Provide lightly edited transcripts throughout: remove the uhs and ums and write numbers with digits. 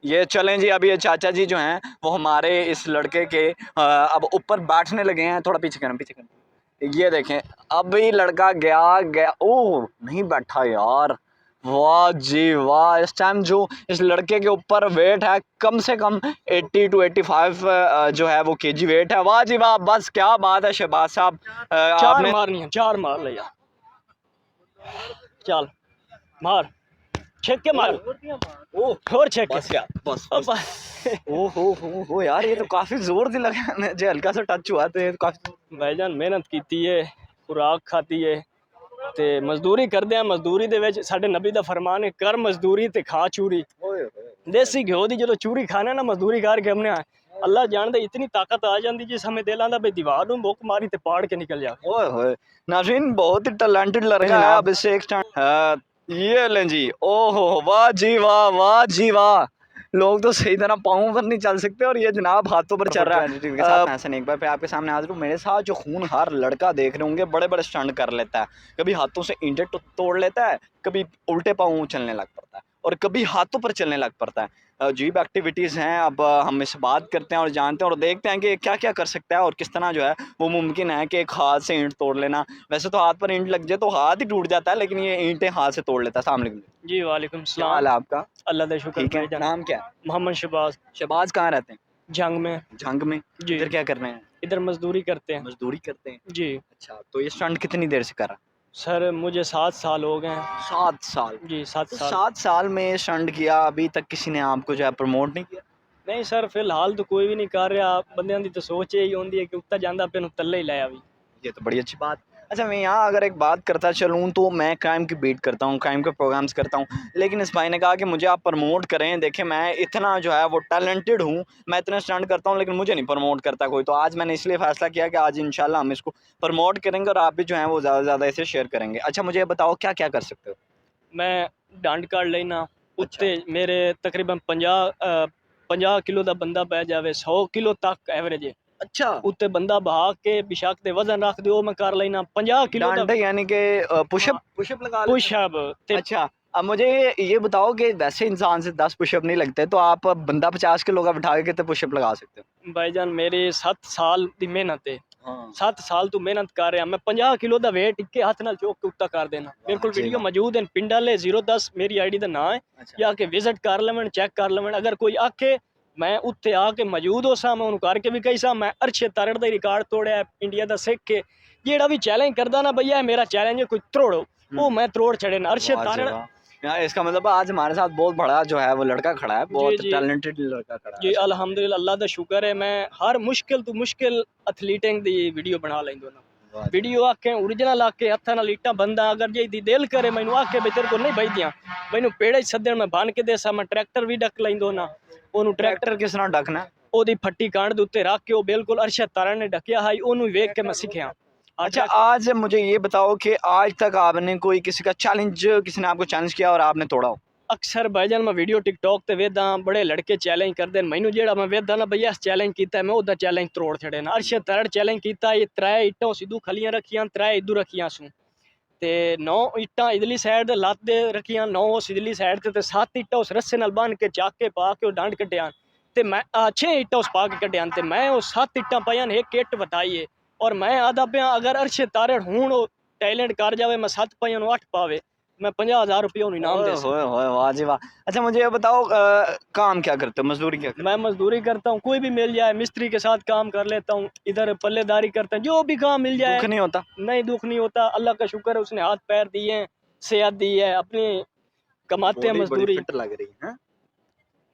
ये चलें जी। अभी ये चाचा जी जो हैं वो हमारे इस लड़के के अब ऊपर बैठने लगे हैं। थोड़ा पीछे करना, पीछे करना। ये देखें, अभी लड़का गया गया, ओह नहीं बैठा यार। वाह जी वाह। इस टाइम जो इस लड़के के ऊपर वेट है कम से कम 80 to 85 जो है वो केजी वेट है। वाह जी वाह, बस क्या बात है शहबाज साहब। चार आपने मारनी है, चार मार ले यार, चल मार, छेक के मार, ओह और छेक के बस यार, बस अब बस। हो यार, ये तो काफी जोर दी लगा। मुझे हल्का सा टच हुआ तो ये तो काफी। भाईजान मेहनत कीती है, खुराक खाती है ते मजदूरी करदे आ। मजदूरी दे विच साडे नबी दा फरमान है, कर मजदूरी ते खा चूरी। देसी घ्यो दी जो चूरी खाने ना मजदूरी करके हमने अल्लाह जानदे इतनी ताकत आ जाती जिस हमें दिल आंदा भाई दीवार नूं मुक मारी ते पाड़ के निकल जा। ओए होए, नाज़रीन बहुत ही टैलेंटेड लड़का है। अब इससे एक स्टैंड ये लें जी। ओहो वाह जी वाह, वाह जी वाह। लोग तो सही तरह पाँव पर नहीं चल सकते और ये जनाब हाथों पर चल रहा है। के साथ मैं हसन एक बार फिर आपके सामने हाजिर हूँ। मेरे साथ जो खूनहार लड़का देख रहे होंगे, बड़े बड़े स्टंट कर लेता है। कभी हाथों से ईंटें तोड़ लेता है, कभी उल्टे पाँव चलने लग पड़ता है और कभी हाथों पर चलने लग पड़ता है। अजीब एक्टिविटीज़ हैं। अब हम इस बात करते हैं और जानते हैं और देखते हैं कि क्या क्या कर सकता है और किस तरह जो है वो मुमकिन है कि एक हाथ से ईंट तोड़ लेना। वैसे तो हाथ पर ईंट लग जाए तो हाथ ही टूट जाता है, लेकिन ये ईंटें हाथ से तोड़ लेता है। अस्सलाम वालेकुम। जी वालेकुम क्या हाल सलाम। है आपका? अल्लाह दा शुक्र ठीक है। भाईजान। नाम क्या है? मोहम्मद शहबाज। शहबाज कहाँ रहते हैं? जंग में। झंग में। जी, इधर क्या कर रहे हैं? इधर मजदूरी करते हैं। मजदूरी करते हैं। जी अच्छा, तो ये स्टंट कितनी देर से कर रहा है? सर, मुझे 7 साल हो गए हैं। 7 साल। जी 7 तो साल। 7 साल में स्टंट किया, अभी तक किसी ने आपको जो है प्रमोट नहीं किया? नहीं सर, फिलहाल तो कोई भी नहीं कर रहा। बंदियां दी तो सोच यही होती है कि उत्ता जांदा पे तल्ले ही लाया भी। ये तो बड़ी अच्छी बात। अच्छा, मैं यहाँ अगर एक बात करता चलूँ तो मैं क्राइम की बीट करता हूँ, क्राइम के प्रोग्राम्स करता हूँ। लेकिन इस भाई ने कहा कि मुझे आप प्रमोट करें। देखिए मैं इतना जो है वो टैलेंटेड हूँ, मैं इतना स्टंट करता हूँ लेकिन मुझे नहीं प्रमोट करता कोई। तो आज मैंने इसलिए फ़ैसला किया कि आज इंशाल्लाह हम इसको प्रमोट करेंगे और आप भी जो हैं वो ज़्यादा से ज़्यादा इसे शेयर करेंगे। अच्छा, मुझे ये बताओ क्या-क्या कर सकते हो? मैं डंड काट लेना, अच्छा। उत्ते मेरे तकरीबन 50 किलो का बंदा पै जावे, 100 किलो तक एवरेज है। अच्छा, उत्ते बंदा बहा के बेशक ते वजन रख दे, मैं कर लेना 50 किलो का डांडे यानी कि पुशअप पुशअप लगा लेते हो? पुशअप ते। अच्छा, अब मुझे ये बताओ कि वैसे इंसान से 10 पुशअप नहीं लगते, तो आप बंदा 50 किलो का बिठा के कितने पुशअप लगा सकते हो? भाईजान मेरी 7 साल की मेहनत है। हाँ। 7 साल तू मेहनत कर रहा, मैं 50 किलो का वेट इक्के हाथ नाल चुक के उत्ता कर देना। मेरे को जी वीडियो वाह। मौजूद है, पिंडाले 010 मेरी आईडी का नाम है। अच्छा। या के विजिट कर लेवन, चेक कर लेवन। अगर कोई आखे मैं उत्ते आके मौजूद हो सा, मैं उन्होंने करके भी कही सा मैं अरशे तारड़ का रिकॉर्ड तोड़िया इंडिया का सिख के। जेड़ा भी चैलेंज करदा ना भैया, मेरा चैलेंज है कोई त्रोड़ो, वो मैं त्रोड़ छड़े ना अरशे वाह जी तारड़। वाह। यार इसका मतलब आज हमारे साथ बहुत बड़ा जो है वो लड़का खड़ा है, जी बहुत जी टैलेंटेड लड़का खड़ा है। जी, अच्छा। अल्हम्दुलिल्लाह अल्लाह दा शुक्र है। मैं हर मुश्किल तो मुश्किल एथलीटिंग दी वीडियो बना लैंदो ना। वाह जी वीडियो आके ओरिजिनल आके हत्थां नाल ईटां बंदा अगर जे दी दिल करे मैनू आके बई तेरे को नहीं बजदियां, मैनू पेड़े सद्दण मैं बन के देसा, मैं ट्रैक्टर भी डक लैंदो ना। ओनू ट्रैक्टर ट्रैक्टर किस तरह ढकना है? ओदी फट्टी कांड दे उत्ते रख के ओ बिल्कुल अरशद तारा ने ढकिया है, ओनू वेख के मैं सीखिया। अच्छा, आज मुझे ये बताओ कि आज तक आपने कोई किसी का चैलेंज, किसी ने आपको चैलेंज किया और आपने तोड़ा हो? अक्सर भाईजान मैं वीडियो टिकटॉक ते वेदा, बड़े लड़के चैलेंज करदे मैनू, जेड़ा मैं वेदा ना भैया इस चैलेंज कीता मैं ओदा चैलेंज तोड़ छड़े ना। अरशद तारा चैलेंज कीता, ये 3 इट्टां सिद्धू खलियां रखियां, 3 इद्धू रखियां सू ते 9 इट्टां इधरली साइड लत्त दे रखियां, 9 उस इधरली साइड ते 7 इट्टां उस रस्से नाल बांध के चाके पा के डंड कड्डियां ते मैं 6 इट्टां उस पा के कड्डियां ते मैं वो 7 इट्टां पाईयां एक इट बताई है। और मैं आदा पे अगर अरशद तारड़ हूण टैलेंट कर जावे, मैं 7 पाईयां 8 पावे, मैं 50,000 रुपये इनाम ओए दे सा। होए होए, वाह जी वाह। अच्छा, मुझे ये बताओ काम क्या करते हो, मजदूरी क्या करते मैं मजदूरी करता हूँ, कोई भी मिल जाए, मिस्त्री के साथ काम कर लेता हूँ, इधर पल्लेदारी करते हैं, जो भी काम मिल हो? दुख जाए। नहीं होता? नहीं दुख नहीं होता, अल्लाह का शुक्र है, उसने हाथ पैर दिए हैं, सेहत दी है, अपनी कमाते हैं बॉडी बड़ी मजदूरी। फिट लग रही है।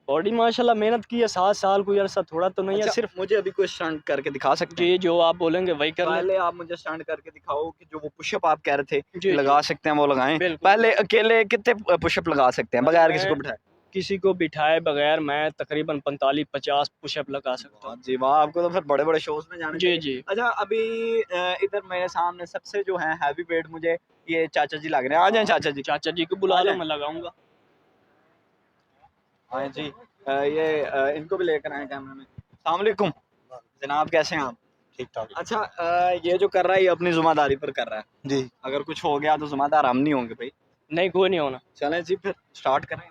बॉडी माशाल्लाह मेहनत की है, 7 साल कोई अरसा थोड़ा तो नहीं है अच्छा, सिर्फ। मुझे अभी कोई स्टंट करके दिखा सकते हैं? जी जो आप बोलेंगे वही कर ले। पहले आप मुझे स्टंट करके दिखाओ कि जो वो पुशअप आप कह रहे थे कि जी जी लगा सकते हैं वो लगाएं। बिल्कुल। पहले अकेले कितने पुशअप लगा सकते हैं भाई बगैर किसी मैं को बिठाए? किसी को बिठाए बगैर मैं तकरीबन 45-50 पुशअप लगा सकता वाह हूँ। जी वाह, आपको तो फिर बड़े बड़े शोज में जाना जी चाहिए। जी अच्छा, अभी इधर मेरे सामने सबसे जो है हैवी वेट मुझे ये चाचा जी लग रहे हैं। आ जाएं चाचा जी, चाचा जी को आ बुला लो, जाएं। मैं लगाऊंगा। हाँ जी। इनको भी लेकर आए कैमरे में। अस्सलाम वालेकुम जनाब, कैसे हैं आप? ठीक ठाक। अच्छा, ये जो कर रहा है ये अपनी जिम्मेदारी पर कर रहा है। जी अगर कुछ हो गया तो जिम्मेदार हम नहीं होंगे भाई। नहीं कोई नहीं होना। चलें जी, फिर स्टार्ट करें।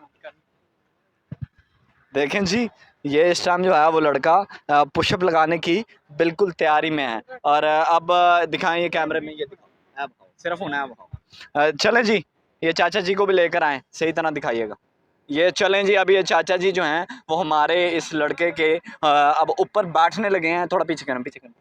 देखें जी, ये इस टाइम जो है वो लड़का पुशअप लगाने की बिल्कुल तैयारी में है। और अब दिखाएं ये कैमरे में, ये दिखाओ, ऐप दिखाओ, सिर्फ होना है वो। चलें जी, ये चाचा जी को भी लेकर आए, सही तरह दिखाइएगा। ये चलें जी, अब ये चाचा जी जो हैं वो हमारे इस लड़के के अब ऊपर बैठने लगे हैं। थोड़ा पीछे करना, पीछे करना।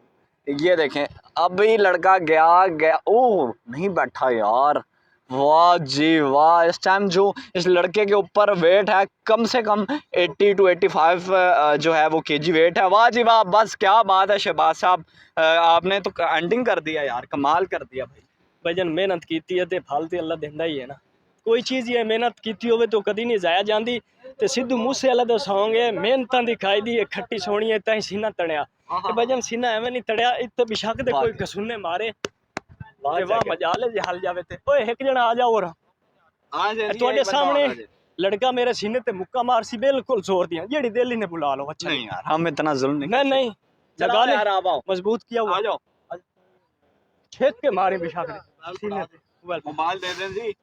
ये देखें, अभी लड़का गया गया, ओह नहीं बैठा यार, वाह जी वाह। इस टाइम जो इस लड़के के ऊपर वेट है कम से कम 80 to 85 जो है वो केजी वेट है। वाह जी वाह, बस क्या बात है शहबाज साहब, आपने तो एंडिंग कर दिया यार, कमाल कर दिया भाई। भाईजान मेहनत कीती है ते फल ते अल्लाह दिंदा ही है ना। कोई चीज़ ये मेहनत कीती होवे तो कदी नहीं जाया जाती। ते सिद्धू मूसे वाला दा सॉन्ग है, मेहनतां दी खाई दी खट्टी सोहणी है ताई सीना तड़िया। ते भाईजान सीना एवें नहीं तड़िया, इत्ते बेशक दे कोई कसूने मारे ते वाह मजा ले जे हल जावे ते। ओए एक जना आ जा और ਤੁਹਾਡੇ सामने लड़का मेरे सीने ते मुक्का मार सी बिल्कुल जोर दिया, जेड़ी दिल ही ने बुला लो। अच्छा नहीं यार, हम इतना जुल्म नहीं। नहीं लगा ले यार, आप आओ, मजबूत किया हुआ, आ जाओ, छेक के मारे बेशक सीने पे। मोबाइल दे दें जी।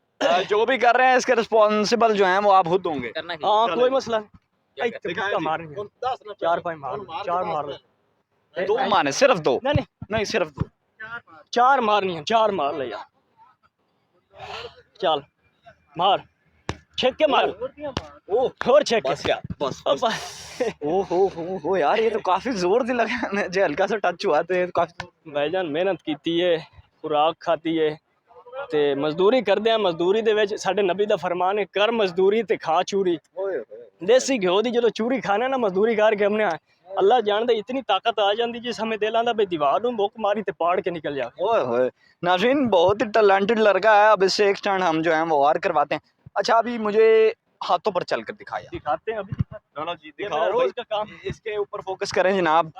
जो भी कर रहे हैं इसके रिस्पॉन्सिबल जो हैं वो आप खुद होंगे। हाँ कोई मसला नहीं। मुक्का मारेंगे, चार पाँच मार, चार मार ले। दो मारने, सिर्फ दो? नहीं नहीं, सिर्फ दो। चार मारनी है, चार मार ले यार। चल मार, छेक के मार। ओह और छेक बस के। यार, बस। ओहो यार, ये तो काफी जोर से लगा, जो हल्का सा टच हुआ तो ये तो काफी। भाईजान मेहनत कीती है, खुराक खाती है ते मजदूरी करदे आ। मजदूरी दे विच साडे नबी दा फरमान है, कर मजदूरी ते खा चूरी। देसी घ्यो दी जो चूरी खाना ना मजदूरी करके हमने अल्लाह जानदे इतनी ताकत आ जाती जिस हमें दिल आंदा भाई दीवार नूं मुक मारी ते पाड़ के निकल जाए। ओए होए, नाज़रीन बहुत ही टैलेंटेड लड़का है। अब इससे एक स्टंट हम जो है वो और करवाते हैं। अच्छा, अभी मुझे हाथों पर चल कर दिखाया, दिखाते हैं अभी। चलो जी, ये दिखाओ मेरा रोज भाई। का काम। इसके ऊपर फोकस करें जनाब।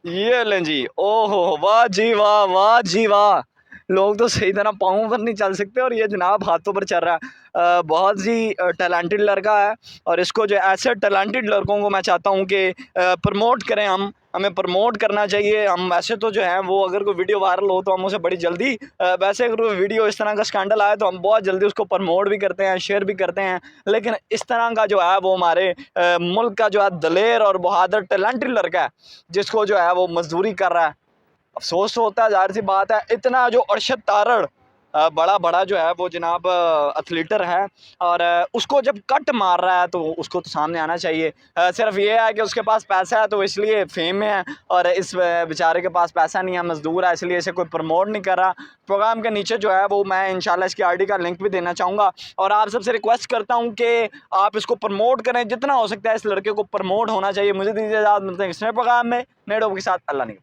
ये लें जी, ओहो वाह जी वाह, वाह जी वाह। लोग तो सही तरह पाँव पर नहीं चल सकते और ये जनाब हाथों पर चल रहा है। बहुत ही टैलेंटेड लड़का है और इसको जो ऐसे टैलेंटेड लड़कों को मैं चाहता हूँ कि प्रमोट करें। हमें प्रमोट करना चाहिए। हम वैसे तो जो है वो अगर कोई वीडियो वायरल हो तो हम उसे बड़ी जल्दी वैसे अगर कोई वीडियो इस तरह का स्कैंडल आए तो हम बहुत जल्दी उसको प्रमोट भी करते हैं, शेयर भी करते हैं। लेकिन इस तरह का जो है वो हमारे मुल्क का जो है दलेर और बहादुर टैलेंटेड लड़का है जिसको जो है वो मजदूरी कर रहा है। अफसोस तो होता है, जाहिर सी बात है। इतना जो अरशद तारड़ बड़ा जो है वो जनाब एथलीटर है और उसको जब कट मार रहा है तो उसको तो सामने आना चाहिए। सिर्फ ये है कि उसके पास पैसा है तो इसलिए फेम में है और इस बेचारे के पास पैसा नहीं है, मजदूर है, इसलिए इसे कोई प्रमोट नहीं कर रहा। प्रोग्राम के नीचे जो है वो मैं इंशाल्लाह इसकी आईडी का लिंक भी देना चाहूँगा और आप सबसे रिक्वेस्ट करता हूँ कि आप इसको प्रमोट करें, जितना हो सकता है इस लड़के को प्रमोट होना चाहिए। मुझे दीजिए इजाज़त, मिलते हैं इस नए प्रोग्राम में नए लोगों के साथ। अल्लाह नहीं।